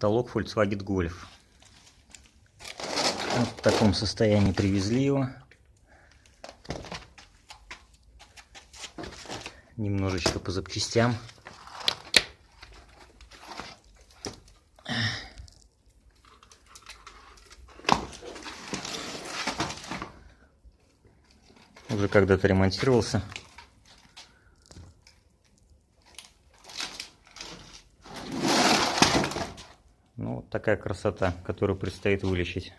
Потолок Volkswagen Golf. Вот в таком состоянии привезли его. Немножечко по запчастям. Уже когда-то ремонтировался. Ну, вот такая красота, которую предстоит вылечить.